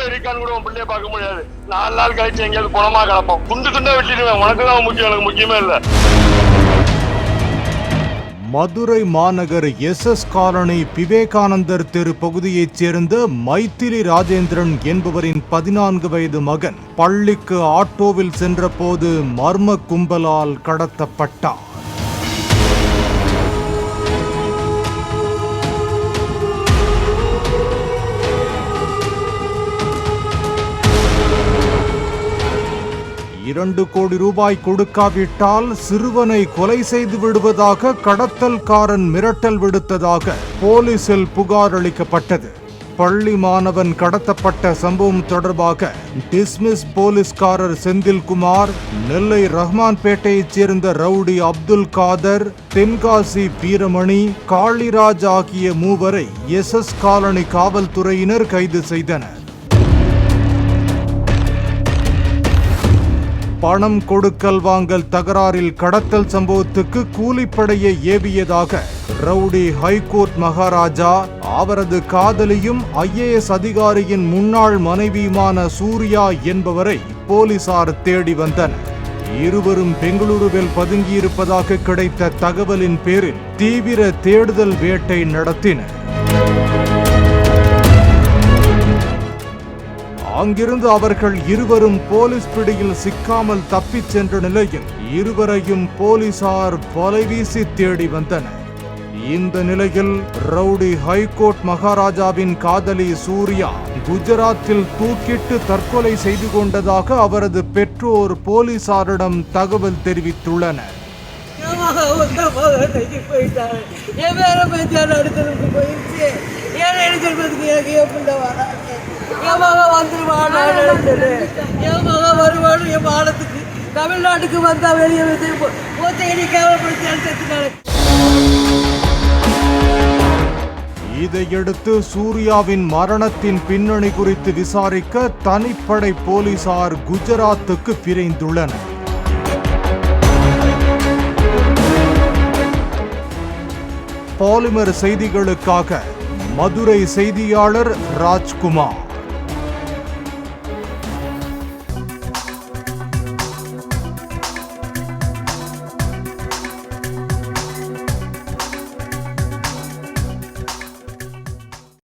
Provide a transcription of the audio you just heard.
இருக்கான்னு கூட உன் பிள்ளைய பார்க்க முடியாது. 4 நாள் கழிச்சு எங்கேயாவது குணமா கிடப்போம். துண்டு துண்டா வெட்டிடுவேன். உனக்கு தான் முக்கியம், எனக்கு முக்கியமே இல்லை. மதுரை மாநகர் SS காலனி விவேகானந்தர் தெரு பகுதியைச் சேர்ந்த மைத்திலி ராஜேந்திரன் என்பவரின் 14 வயது மகன் பள்ளிக்கு ஆட்டோவில் சென்றபோது மர்ம கும்பலால் கடத்தப்பட்டார். $2 கோடி கொடுக்காவிட்டால் சிறுவனை கொலை செய்து விடுவதாக கடத்தல்காரன் மிரட்டல் விடுத்ததாக போலீசில் புகார் அளிக்கப்பட்டது. பள்ளி மாணவன் கடத்தப்பட்ட சம்பவம் தொடர்பாக டிஸ்மிஸ் போலீஸ்காரர் செந்தில்குமார், நெல்லை ரஹ்மான்பேட்டையைச் சேர்ந்த ரவுடி அப்துல் காதர், தென்காசி வீரமணி, காளிராஜ் ஆகிய 3வரை SS காலனி காவல்துறையினர் கைது செய்தனர். பணம் கொடுக்கல் வாங்கல் தகராறில் கடத்தல் சம்பவத்துக்கு கூலிப்படையை ஏவியதாக ரவுடி ஹைகோர்ட் மகாராஜா, அவரது காதலியும் IAS அதிகாரியின் முன்னாள் மனைவியுமான சூர்யா என்பவரை போலீசார் தேடி வந்தனர். இருவரும் பெங்களூருவில் பதுங்கியிருப்பதாக கிடைத்த தகவலின் பேரில் தீவிர தேடுதல் வேட்டை நடத்தினர். அங்கிருந்து அவர்கள் இருவரும் போலீஸ் பிடியில் சிக்காமல் தப்பிச் சென்ற நிலையில் இருவரையும் போலீசார் வலைவீசி தேடி வந்தனர். இந்த நிலையில் ரவுடி ஹைகோர்ட் மகாராஜாவின் காதலி சூர்யா குஜராத்தில் தூக்கிட்டு தற்கொலை செய்து கொண்டதாக அவரது பெற்றோர் போலீசாரிடம் தகவல் தெரிவித்துள்ளனர். தமிழ்நாட்டுக்கு வந்தா வெளியே இதையடுத்து சூர்யாவின் மரணத்தின் பின்னணி குறித்து விசாரிக்க தனிப்படை போலீசார் குஜராத்துக்கு விரைந்துள்ளனர். பாலிமர் செய்திகளுக்காக மதுரை செய்தியாளர் ராஜ்குமார்.